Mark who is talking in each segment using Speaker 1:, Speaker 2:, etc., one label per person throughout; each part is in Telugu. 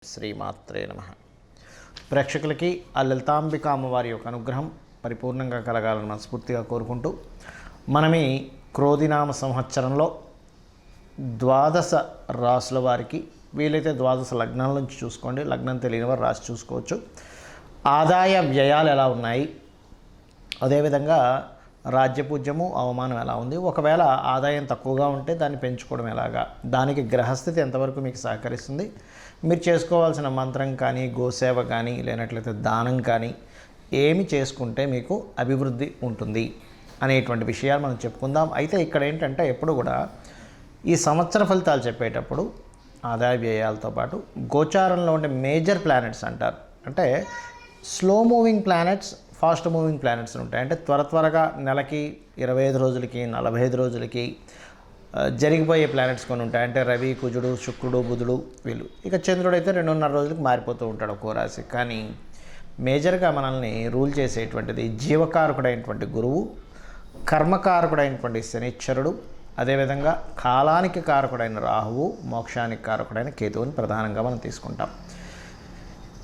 Speaker 1: శ్రీమాత్రే నమః. ప్రేక్షకులకి ఆ లలితాంబిక అమ్మవారి యొక్క అనుగ్రహం పరిపూర్ణంగా కలగాలని మనస్ఫూర్తిగా కోరుకుంటూ మనం ఈ క్రోధినామ సంవత్సరంలో ద్వాదశ రాసుల వారికి వీలైతే ద్వాదశ లగ్నాల నుంచి చూసుకోండి, లగ్నం తెలియని వారు రాసి చూసుకోవచ్చు. ఆదాయ వ్యయాలు ఎలా ఉన్నాయి, అదేవిధంగా రాజ్యపూజ్యము అవమానం ఎలా ఉంది, ఒకవేళ ఆదాయం తక్కువగా ఉంటే దాన్ని పెంచుకోవడం ఎలాగా, దానికి గ్రహస్థితి ఎంతవరకు మీకు సహకరిస్తుంది, మీరు చేసుకోవాల్సిన మంత్రం కానీ గోసేవ కానీ లేనట్లయితే దానం కానీ ఏమి చేసుకుంటే మీకు అభివృద్ధి ఉంటుంది అనేటువంటి విషయాలు మనం చెప్పుకుందాం. అయితే ఇక్కడ ఏంటంటే ఎప్పుడు కూడా ఈ సంవత్సర ఫలితాలు చెప్పేటప్పుడు ఆదాయ వ్యయాలతో పాటు గోచారంలో ఉండే మేజర్ ప్లానెట్స్ అంటారు. అంటే slow moving planets, fast moving planets ఉంటాయి. అంటే త్వరగా నెలకి 25 రోజులకి 45 రోజులకి జరిగిపోయే ప్లానెట్స్ కొన్ని ఉంటాయి. అంటే రవి, కుజుడు, శుక్రుడు, బుధుడు వీళ్ళు. ఇక చంద్రుడు అయితే 2.5 రోజులకి మారిపోతూ ఉంటాడు ఒక్కో రాశి. కానీ మేజర్గా మనల్ని రూల్ చేసేటువంటిది జీవకారకుడైనటువంటి గురువు, కర్మకారకుడైనటువంటి శనిశ్చరుడు, అదేవిధంగా కాలానికి కారకుడైన రాహువు, మోక్షానికి కారకుడైన కేతువుని ప్రధానంగా మనం తీసుకుంటాం.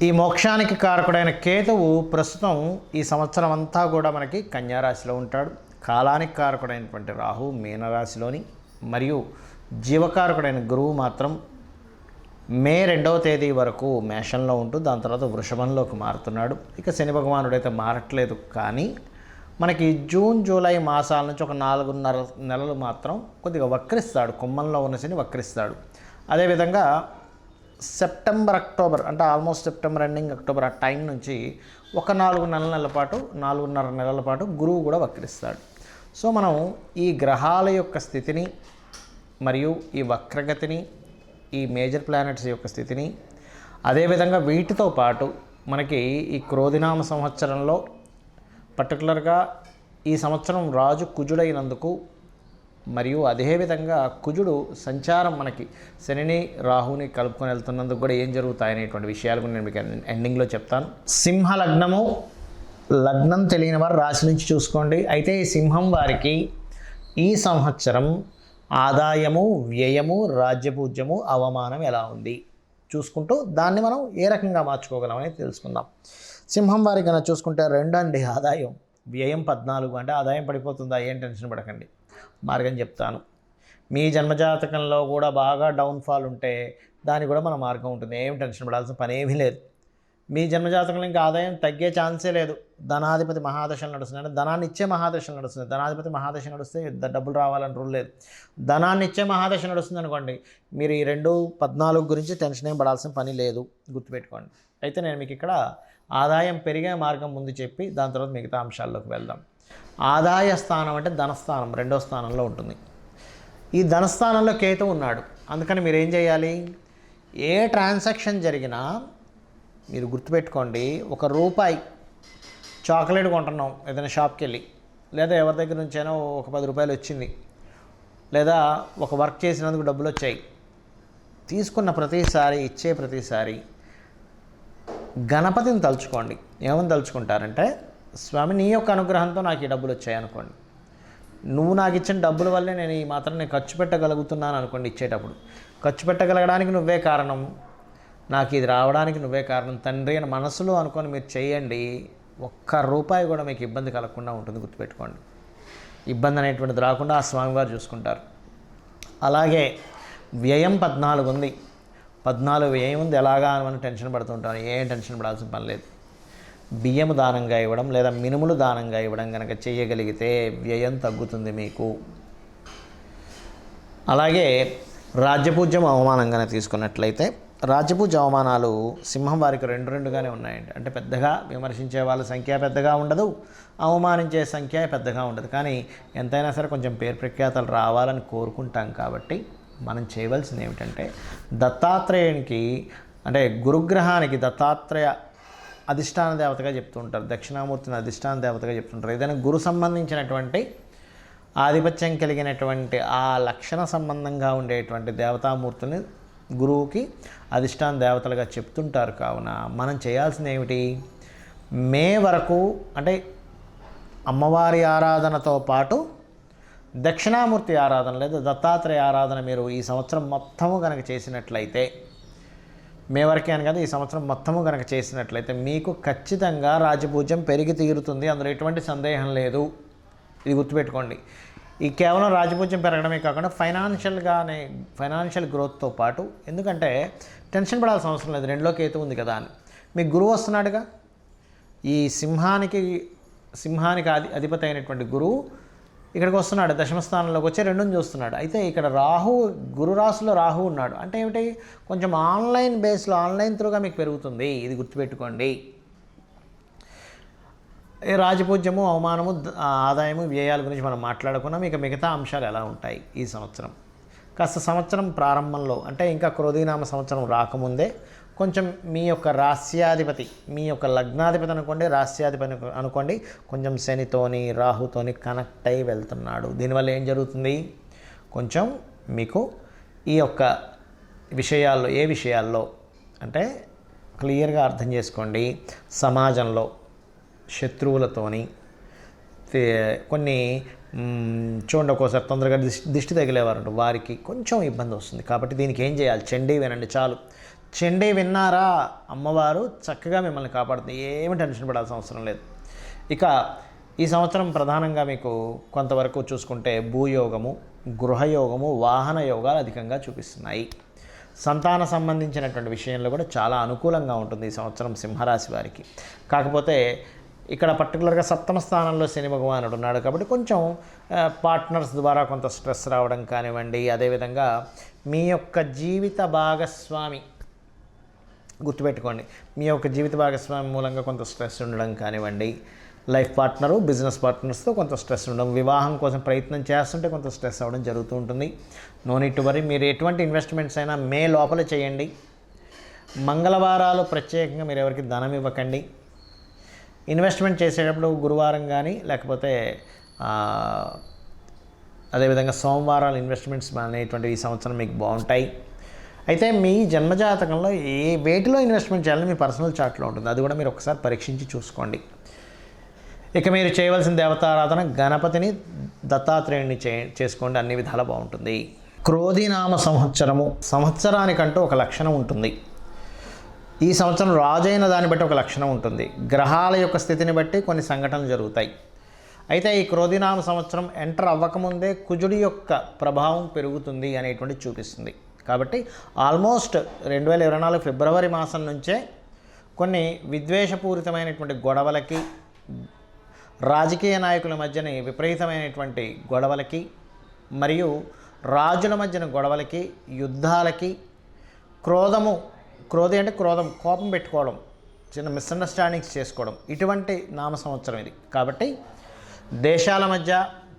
Speaker 1: ఈ మోక్షానికి కారకుడైన కేతువు ప్రస్తుతం ఈ సంవత్సరం అంతా కూడా మనకి కన్యారాశిలో ఉంటాడు. కాలానికి కారకుడైనటువంటి రాహువు మీనరాశిలోని, మరియు జీవకారకుడైన గురువు మాత్రం మే 2వ తేదీ వరకు మేషంలో ఉంటూ దాని తర్వాత వృషభంలోకి మారుతున్నాడు. ఇక శని భగవానుడైతే మారట్లేదు, కానీ మనకి జూన్ జూలై మాసాల నుంచి ఒక 4.5 నెలలు మాత్రం కొద్దిగా వక్రిస్తాడు. కుంభంలో ఉన్న శని వక్రిస్తాడు. అదేవిధంగా సెప్టెంబర్ అక్టోబర్, అంటే ఆల్మోస్ట్ సెప్టెంబర్ ఎండింగ్ అక్టోబర్ ఆ టైం నుంచి ఒక 4.5 నెలల పాటు గురువు కూడా వక్రిస్తాడు. సో మనం ఈ గ్రహాల యొక్క స్థితిని మరియు ఈ వక్రగతిని, ఈ మేజర్ ప్లానెట్స్ యొక్క స్థితిని, అదేవిధంగా వీటితో పాటు మనకి ఈ క్రోధినామ సంవత్సరంలో పర్టికులర్గా ఈ సంవత్సరం రాజు కుజుడైనందుకు, మరియు అదేవిధంగా కుజుడు సంచారం మనకి శనిని రాహుని కలుపుకొని వెళ్తున్నందుకు కూడా ఏం జరుగుతాయనేటువంటి విషయాలు కూడా నేను మీకు ఎండింగ్లో చెప్తాను. సింహ లగ్నము, లగ్నం తెలియని వారు రాశి నుంచి చూసుకోండి. అయితే ఈ సింహం వారికి ఈ సంవత్సరం ఆదాయము, వ్యయము, రాజ్యపూజ్యము, అవమానం ఎలా ఉంది చూసుకుంటూ దాన్ని మనం ఏ రకంగా మార్చుకోగలం అనేది తెలుసుకుందాం. సింహం వారికి కన్నా చూసుకుంటే 2 అండి ఆదాయం, వ్యయం 14. అంటే ఆదాయం పడిపోతుందా, ఏం టెన్షన్ పడకండి, మార్గం చెప్తాను. మీ జన్మజాతకంలో కూడా బాగా డౌన్ఫాల్ ఉంటే దానికి కూడా మన మార్గం ఉంటుంది, ఏం టెన్షన్ పడాల్సిన పని ఏమీ లేదు. మీ జన్మజాతకంలో ఇంకా ఆదాయం తగ్గే ఛాన్సే లేదు. ధనాధిపతి మహాదశలు నడుస్తుంది, అంటే ధనాన్ని ఇచ్చే మహాదశలు నడుస్తుంది. ధనాధిపతి మహాదశ నడుస్తే డబ్బులు రావాలని రూల్ లేదు. ధనాన్ని ఇచ్చే మహాదశ నడుస్తుంది అనుకోండి, మీరు ఈ 2-14 గురించి టెన్షన్ ఏం పడాల్సిన పని లేదు, గుర్తుపెట్టుకోండి. అయితే నేను మీకు ఇక్కడ ఆదాయం పెరిగే మార్గం ముందు చెప్పి దాని తర్వాత మిగతా అంశాల్లోకి వెళ్దాం. ఆదాయ స్థానం అంటే ధనస్థానం 2వ స్థానంలో ఉంటుంది. ఈ ధనస్థానంలో కేతు ఉన్నాడు. అందుకని మీరు ఏం చేయాలి, ఏ ట్రాన్సాక్షన్ జరిగినా మీరు గుర్తుపెట్టుకోండి, ₹1 చాక్లెట్ కొంటున్నాం ఏదైనా షాప్కి వెళ్ళి, లేదా ఎవరి దగ్గర నుంచైనా ఒక ₹10 వచ్చింది, లేదా ఒక వర్క్ చేసినందుకు డబ్బులు వచ్చాయి, తీసుకున్న ప్రతిసారి, ఇచ్చే ప్రతిసారి గణపతిని తలుచుకోండి. ఏమని తలుచుకుంటారంటే, స్వామి నీ యొక్క అనుగ్రహంతో నాకు ఈ డబ్బులు వచ్చాయి అనుకోండి. నువ్వు నాకు ఇచ్చిన డబ్బుల వల్లే నేను ఈ మాత్రం నేను ఖర్చు పెట్టగలుగుతున్నాను అనుకోండి. ఇచ్చేటప్పుడు ఖర్చు పెట్టగలగడానికి నువ్వే కారణం, నాకు ఇది రావడానికి నువ్వే కారణం తండ్రి అని మనసులో అనుకొని మీరు చేయండి. ₹1 కూడా మీకు ఇబ్బంది కలగకుండా ఉంటుంది, గుర్తుపెట్టుకోండి. ఇబ్బంది అనేటువంటిది రాకుండా ఆ స్వామివారు చూసుకుంటారు. అలాగే వ్యయం 14 ఉంది. 14 వ్యయం ఉంది, ఎలాగా అని మనం టెన్షన్ పడుతుంటాం. ఏం టెన్షన్ పడాల్సిన పని లేదు. బియ్యము దానంగా ఇవ్వడం లేదా మినుములు దానంగా ఇవ్వడం కనుక చేయగలిగితే వ్యయం తగ్గుతుంది మీకు. అలాగే రాజ్యపూజ్యం, అవమానంగానే తీసుకున్నట్లయితే రాజ్యపూజ అవమానాలు సింహం వారికి 2-2గానే ఉన్నాయండి. అంటే పెద్దగా విమర్శించే వాళ్ళ సంఖ్య పెద్దగా ఉండదు, అవమానించే సంఖ్య పెద్దగా ఉండదు. కానీ ఎంతైనా సరే కొంచెం పేరు ప్రఖ్యాతలు రావాలని కోరుకుంటాం. కాబట్టి మనం చేయవలసింది ఏమిటంటే, దత్తాత్రేయునికి అంటే గురుగ్రహానికి దత్తాత్రేయ అధిష్టాన దేవతగా చెప్తూ ఉంటారు, దక్షిణామూర్తిని అధిష్టాన దేవతగా చెప్తుంటారు. ఏదైనా గురు సంబంధించినటువంటి ఆధిపత్యం కలిగినటువంటి ఆ లక్షణ సంబంధంగా ఉండేటువంటి దేవతామూర్తిని గురువుకి అధిష్టాన దేవతలుగా చెప్తుంటారు. కావున మనం చేయాల్సింది ఏమిటి, మే వరకు అంటే అమ్మవారి ఆరాధనతో పాటు దక్షిణామూర్తి ఆరాధన లేదా దత్తాత్రేయ ఆరాధన మీరు ఈ సంవత్సరం మొత్తము కనుక చేసినట్లయితే మే వరకే అని కాదు, ఈ సంవత్సరం మొత్తము కనుక చేసినట్లయితే మీకు ఖచ్చితంగా రాజపూజ్యం పెరిగి తీరుతుంది, అందులో ఎటువంటి సందేహం లేదు. ఇది గుర్తుపెట్టుకోండి. ఈ కేవలం రాజపూజ్యం పెరగడమే కాకుండా ఫైనాన్షియల్ గ్రోత్తో పాటు, ఎందుకంటే టెన్షన్ పడాల్సిన అవసరం లేదు, 2లో కేతు ఉంది కదా అని. మీకు గురువు వస్తున్నాడుగా, ఈ సింహానికి అధిపతి అయినటువంటి గురువు ఇక్కడికి వస్తున్నాడు, దశమస్థానంలోకి వచ్చి 2ని చూస్తున్నాడు. అయితే ఇక్కడ గురు రాశిలో రాహు ఉన్నాడు అంటే ఏమిటి, కొంచెం ఆన్లైన్ బేస్లో ఆన్లైన్ త్రూగా మీకు పెరుగుతుంది. ఇది గుర్తుపెట్టుకోండి. రాజపూజ్యము, అవమానము, ఆదాయము, వ్యయాల గురించి మనం మాట్లాడుకున్నాం. ఇక మిగతా అంశాలు ఎలా ఉంటాయి ఈ సంవత్సరం. కాస్త సంవత్సరం ప్రారంభంలో అంటే ఇంకా క్రోధీనామ సంవత్సరం రాకముందే కొంచెం మీ యొక్క రాస్యాధిపతి, మీ యొక్క లగ్నాధిపతి అనుకోండి, రాస్యాధిపతి అనుకోండి, కొంచెం శనితోని రాహుతోని కనెక్ట్ అయి వెళ్తున్నాడు. దీనివల్ల ఏం జరుగుతుంది, కొంచెం మీకు ఈ యొక్క విషయాల్లో, ఏ విషయాల్లో అంటే క్లియర్గా అర్థం చేసుకోండి. సమాజంలో శత్రువులతోని కొన్ని చూడండి, ఒక్కోసారి తొందరగా దిష్టి తగిలేవారు, వారికి కొంచెం ఇబ్బంది వస్తుంది. కాబట్టి దీనికి ఏం చేయాలి, చండీ వినండి చాలు. చండీ విన్నారా, అమ్మవారు చక్కగా మిమ్మల్ని కాపాడుతుంది, ఏమి టెన్షన్ పడాల్సిన అవసరం లేదు. ఇక ఈ సంవత్సరం ప్రధానంగా మీకు కొంతవరకు చూసుకుంటే భూయోగము, గృహయోగము, వాహన యోగాలు అధికంగా చూపిస్తున్నాయి. సంతాన సంబంధించినటువంటి విషయంలో కూడా చాలా అనుకూలంగా ఉంటుంది ఈ సంవత్సరం సింహరాశి వారికి. కాకపోతే ఇక్కడ పర్టికులర్గా 7వ స్థానంలో శని భగవానుడు ఉన్నాడు కాబట్టి కొంచెం పార్ట్నర్స్ ద్వారా కొంత స్ట్రెస్ రావడం కానివ్వండి, అదేవిధంగా మీ యొక్క జీవిత భాగస్వామి, గుర్తుపెట్టుకోండి, మీ యొక్క జీవిత భాగస్వామి మూలంగా కొంత స్ట్రెస్ ఉండడం కానివ్వండి, లైఫ్ పార్ట్నరు, బిజినెస్ పార్ట్నర్స్తో కొంత స్ట్రెస్ ఉండడం, వివాహం కోసం ప్రయత్నం చేస్తుంటే కొంత స్ట్రెస్ అవ్వడం జరుగుతూ ఉంటుంది. No need to worry. మీరు ఎటువంటి ఇన్వెస్ట్మెంట్స్ అయినా మే లోపల చేయండి. మంగళవారాలు ప్రత్యేకంగా మీరు ఎవరికి ధనం ఇవ్వకండి. ఇన్వెస్ట్మెంట్ చేసేటప్పుడు గురువారం కానీ లేకపోతే అదేవిధంగా సోమవారాలు ఇన్వెస్ట్మెంట్స్ అనేటువంటివి ఈ సంవత్సరం మీకు బాగుంటాయి. అయితే మీ జన్మజాతకంలో వేటిలో ఇన్వెస్ట్మెంట్ చేయాలని మీ పర్సనల్ చార్ట్లో ఉంటుంది, అది కూడా మీరు ఒకసారి పరీక్షించి చూసుకోండి. ఇక మీరు చేయవలసిన దేవతారాధన గణపతిని, దత్తాత్రేయుని చేసుకోండి, అన్ని విధాలా బాగుంటుంది. క్రోధినామ సంవత్సరానికంటూ ఒక లక్షణం ఉంటుంది. ఈ సంవత్సరం రాజైన దాన్ని బట్టి ఒక లక్షణం ఉంటుంది. గ్రహాల యొక్క స్థితిని బట్టి కొన్ని సంఘటనలు జరుగుతాయి. అయితే ఈ క్రోధినామ సంవత్సరం ఎంటర్ అవ్వకముందే కుజుడి యొక్క ప్రభావం పెరుగుతుంది అనేటువంటి చూపిస్తుంది. కాబట్టి ఆల్మోస్ట్ 2024 ఫిబ్రవరి మాసం నుంచే కొన్ని విద్వేషపూరితమైనటువంటి గొడవలకి, రాజకీయ నాయకుల మధ్యన విపరీతమైనటువంటి గొడవలకి, మరియు రాజుల మధ్యన గొడవలకి, యుద్ధాలకి, క్రోధి అంటే క్రోధం, కోపం పెట్టుకోవడం, చిన్న మిస్అండర్స్టాండింగ్స్ చేసుకోవడం, ఇటువంటి నామ సంవత్సరం ఇది. కాబట్టి దేశాల మధ్య,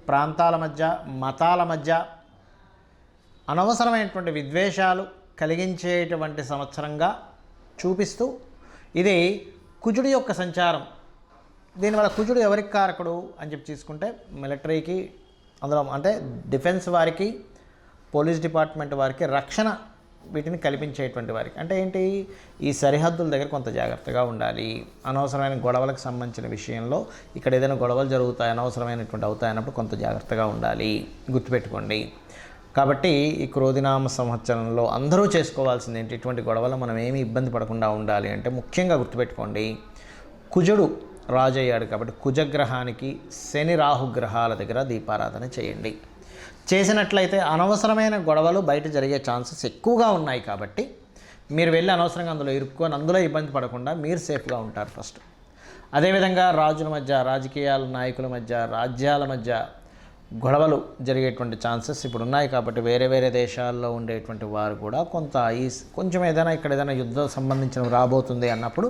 Speaker 1: ప్రాంతాల మధ్య, మతాల మధ్య అనవసరమైనటువంటి విద్వేషాలు కలిగించేటువంటి సంవత్సరంగా చూపిస్తూ, ఇది కుజుడి యొక్క సంచారం. దీనివల్ల కుజుడు ఎవరికి కారకుడు అని చెప్పి తీసుకుంటే మిలిటరీకి, అందులో అంటే డిఫెన్స్ వారికి, పోలీస్ డిపార్ట్మెంట్ వారికి, రక్షణ వీటిని కల్పించేటువంటి వారికి. అంటే ఏంటి, ఈ సరిహద్దుల దగ్గర కొంత జాగ్రత్తగా ఉండాలి. అనవసరమైన గొడవలకు సంబంధించిన విషయంలో ఇక్కడ ఏదైనా గొడవలు జరుగుతాయి, అనవసరమైనటువంటి అవుతాయి అన్నప్పుడు కొంత జాగ్రత్తగా ఉండాలి, గుర్తుపెట్టుకోండి. కాబట్టి ఈ క్రోధినామ సంవత్సరంలో అందరూ చేసుకోవాల్సింది ఏంటి, ఇటువంటి గొడవలు మనం ఏమీ ఇబ్బంది పడకుండా ఉండాలి అంటే ముఖ్యంగా గుర్తుపెట్టుకోండి, కుజుడు రాజు అయ్యాడు కాబట్టి కుజగ్రహానికి, శని రాహుగ్రహాల దగ్గర దీపారాధన చేయండి. చేసినట్లయితే అనవసరమైన గొడవలు బయట జరిగే ఛాన్సెస్ ఎక్కువగా ఉన్నాయి. కాబట్టి మీరు వెళ్ళి అనవసరంగా అందులో ఇరుక్కొని అందులో ఇబ్బంది పడకుండా మీరు సేఫ్గా ఉంటారు ఫస్ట్. అదేవిధంగా రాజుల మధ్య, రాజకీయాల నాయకుల మధ్య, రాజ్యాల మధ్య గొడవలు జరిగేటువంటి ఛాన్సెస్ ఇప్పుడు ఉన్నాయి. కాబట్టి వేరే దేశాల్లో ఉండేటువంటి వారు కూడా కొంచెం ఏదైనా ఇక్కడ ఏదైనా యుద్ధం సంబంధించిన రాబోతుంది అన్నప్పుడు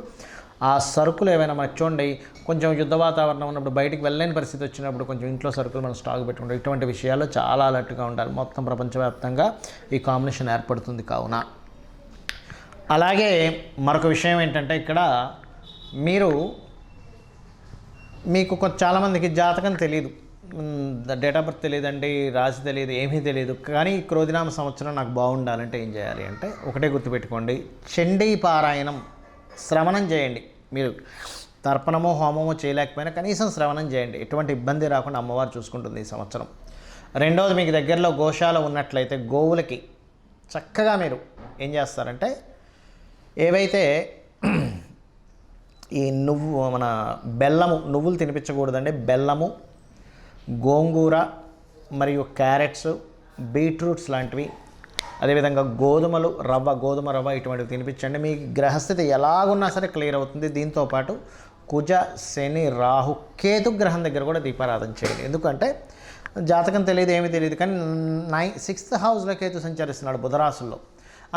Speaker 1: ఆ సరుకులు ఏవైనా మనకు చూడండి, కొంచెం యుద్ధ వాతావరణం ఉన్నప్పుడు బయటికి వెళ్ళలేని పరిస్థితి వచ్చినప్పుడు కొంచెం ఇంట్లో సరుకులు మనం స్టాక్ పెట్టుకుంటాం. ఇటువంటి విషయాల్లో చాలా అలర్ట్గా ఉండాలి. మొత్తం ప్రపంచవ్యాప్తంగా ఈ కాంబినేషన్ ఏర్పడుతుంది కావున. అలాగే మరొక విషయం ఏంటంటే, ఇక్కడ మీకు చాలామందికి జాతకం తెలియదు, డేట్ ఆఫ్ బర్త్ తెలియదండి, రాశి తెలియదు, ఏమీ తెలియదు. కానీ క్రోధినామ సంవత్సరం నాకు బాగుండాలంటే ఏం చేయాలి అంటే ఒకటే గుర్తుపెట్టుకోండి, చండీ పారాయణం, శ్రవణం చేయండి. మీరు తర్పణమో హోమమో చేయలేకపోయినా కనీసం శ్రవణం చేయండి. ఎటువంటి ఇబ్బంది రాకుండా అమ్మవారు చూసుకుంటుంది ఈ సంవత్సరం. రెండవది, మీకు దగ్గరలో గోశాల ఉన్నట్లయితే గోవులకి చక్కగా మీరు ఏం చేస్తారంటే ఏవైతే ఈ మన నువ్వులు తినిపించకూడదండి. బెల్లము, గోంగూర మరియు క్యారెట్స్, బీట్రూట్స్ లాంటివి, అదేవిధంగా గోధుమ రవ్వ ఇటువంటివి తినిపించండి. మీ గ్రహస్థితి ఎలాగున్నా సరే క్లియర్ అవుతుంది. దీంతోపాటు కుజ, శని, రాహు, కేతు గ్రహం దగ్గర కూడా దీపారాధన చేయండి. ఎందుకంటే జాతకం తెలియదు, ఏమీ తెలియదు, కానీ 6th హౌస్లో కేతు సంచరిస్తున్నాడు బుధరాశుల్లో.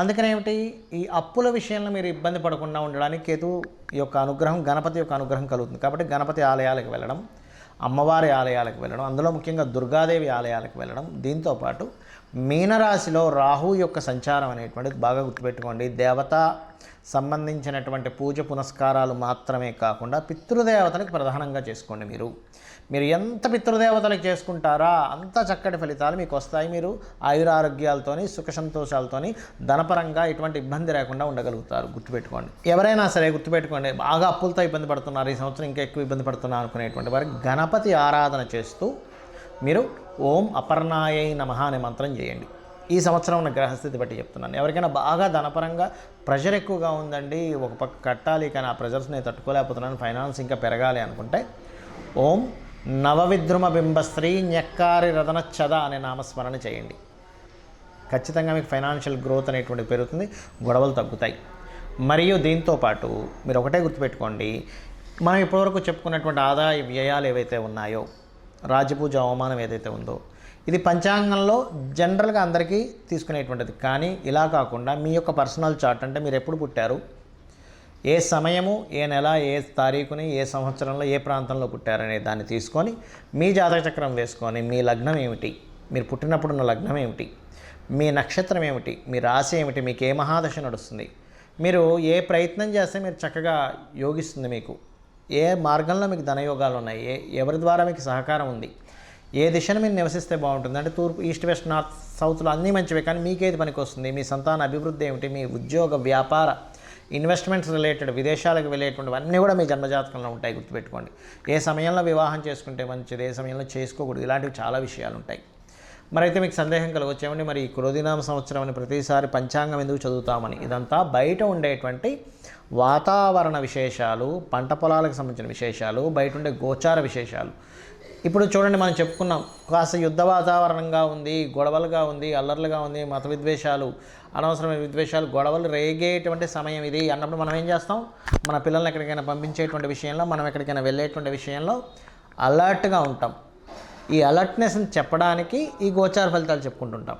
Speaker 1: అందుకని ఏమిటి, ఈ అప్పుల విషయంలో మీరు ఇబ్బంది పడకుండా ఉండడానికి కేతు యొక్క అనుగ్రహం, గణపతి యొక్క అనుగ్రహం కలుగుతుంది. కాబట్టి గణపతి ఆలయాలకు వెళ్ళడం, అమ్మవారి ఆలయాలకు వెళ్ళడం, అందులో ముఖ్యంగా దుర్గాదేవి ఆలయాలకు వెళ్ళడం. దీంతోపాటు మీనరాశిలో రాహు యొక్క సంచారం అనేటువంటిది బాగా గుర్తుపెట్టుకోండి. దేవత సంబంధించినటువంటి పూజ పునస్కారాలు మాత్రమే కాకుండా పితృదేవతలకు ప్రధానంగా చేసుకోండి. మీరు ఎంత పితృదేవతలకు చేసుకుంటారా అంత చక్కటి ఫలితాలు మీకు వస్తాయి. మీరు ఆయురారోగ్యాలతోని, సుఖ సంతోషాలతోని, ధనపరంగా ఎటువంటి ఇబ్బంది లేకుండా ఉండగలుగుతారు. గుర్తుపెట్టుకోండి. ఎవరైనా సరే గుర్తుపెట్టుకోండి, బాగా అప్పులతో ఇబ్బంది పడుతున్నారు, ఈ సంవత్సరం ఇంకా ఎక్కువ ఇబ్బంది పడుతున్నారు అనుకునేటువంటి వారికి గణపతి ఆరాధన చేస్తూ మీరు ఓం అపర్ణాయై నమః అనే మంత్రం చేయండి. ఈ సంవత్సరం ఉన్న గ్రహస్థితి బట్టి చెప్తున్నాను. ఎవరికైనా బాగా ధనపరంగా ప్రెషర్ ఎక్కువగా ఉందండి, ఒక పక్క కట్టాలి కానీ ఆ ప్రెషర్స్ నేను తట్టుకోలేకపోతున్నాను, ఫైనాన్స్ ఇంకా పెరగాలి అనుకుంటే ఓం నవవిద్రుమ బింబశ్రీ న్యక్కారి రతనచ్చద అనే నామస్మరణ చేయండి. ఖచ్చితంగా మీకు ఫైనాన్షియల్ గ్రోత్ అనేటువంటిది పెరుగుతుంది, గొడవలు తగ్గుతాయి. మరియు దీంతోపాటు మీరు ఒకటే గుర్తుపెట్టుకోండి, మనం ఇప్పటివరకు చెప్పుకున్నటువంటి ఆదాయ వ్యయాలు ఏవైతే ఉన్నాయో, రాజపూజ అవమానం ఏదైతే ఉందో, ఇది పంచాంగంలో జనరల్గా అందరికీ తీసుకునేటువంటిది. కానీ ఇలా కాకుండా మీ యొక్క పర్సనల్ చార్ట్, అంటే మీరు ఎప్పుడు పుట్టారు, ఏ సమయము, ఏ నెల, ఏ తారీఖుని, ఏ సంవత్సరంలో, ఏ ప్రాంతంలో పుట్టారనే దాన్ని తీసుకొని మీ జాతక చక్రం వేసుకొని మీ లగ్నం ఏమిటి, మీరు పుట్టినప్పుడున్న లగ్నం ఏమిటి, మీ నక్షత్రం ఏమిటి, మీ రాశి ఏమిటి, మీకు ఏ మహాదశ నడుస్తుంది, మీరు ఏ ప్రయత్నం చేస్తే మీరు చక్కగా యోగిస్తుంది, మీకు ఏ మార్గంలో మీకు ధనయోగాలు ఉన్నాయి, ఎవరి ద్వారా మీకు సహకారం ఉంది, ఏ దిశను మీరు నివసిస్తే బాగుంటుంది, అంటే తూర్పు, ఈస్ట్, వెస్ట్, నార్త్, సౌత్లో అన్నీ మంచివే, కానీ మీకేది పనికి వస్తుంది, మీ సంతాన అభివృద్ధి ఏమిటి, మీ ఉద్యోగ, వ్యాపార, ఇన్వెస్ట్మెంట్స్ రిలేటెడ్, విదేశాలకు వెళ్ళేటువంటివి అన్నీ కూడా మీ జన్మజాతకంలో ఉంటాయి. గుర్తుపెట్టుకోండి. ఏ సమయంలో వివాహం చేసుకుంటే మంచిది, ఏ సమయంలో చేసుకోకూడదు, ఇలాంటివి చాలా విషయాలు ఉంటాయి. మరి అయితే మీకు సందేహం కలగొచ్చేమండి, మరి ఈ క్రోధినామ సంవత్సరం అని ప్రతిసారి పంచాంగం ఎందుకు చదువుతామని. ఇదంతా బయట ఉండేటువంటి వాతావరణ విశేషాలు, పంట పొలాలకు సంబంధించిన విశేషాలు, బయట ఉండే గోచార విశేషాలు. ఇప్పుడు చూడండి, మనం చెప్పుకున్నాం, కాస్త యుద్ధ వాతావరణంగా ఉంది, గొడవలుగా ఉంది, అల్లర్లుగా ఉంది, మత విద్వేషాలు, అనవసరమైన విద్వేషాలు, గొడవలు రేగేటువంటి సమయం ఇది అన్నప్పుడు మనం ఏం చేస్తాం, మన పిల్లల్ని ఎక్కడికైనా పంపించేటువంటి విషయంలో, మనం ఎక్కడికైనా వెళ్ళేటువంటి విషయంలో అలర్ట్గా ఉంటాం. ఈ అలర్ట్నెస్ని చెప్పడానికి ఈ గోచార ఫలితాలు చెప్పుకుంటుంటాం.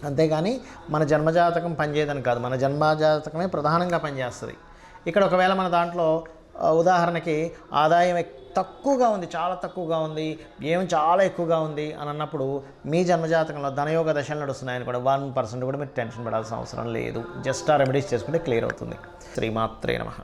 Speaker 1: అంతేగాని మన జన్మజాతకం పనిచేయదని కాదు, మన జన్మజాతకమే ప్రధానంగా పనిచేస్తుంది. ఇక్కడ ఒకవేళ మన దాంట్లో ఉదాహరణకి ఆదాయం తక్కువగా ఉంది, చాలా తక్కువగా ఉంది, ఏం చాలా ఎక్కువగా ఉంది అని అన్నప్పుడు మీ జన్మజాతకంలో ధనయోగ దశలు నడుస్తున్నాయని కూడా 1% కూడా మీరు టెన్షన్ పడాల్సిన అవసరం లేదు. జస్ట్ ఆ రెమెడీస్ చేసుకుంటే క్లియర్ అవుతుంది. శ్రీమాత్రే నమః.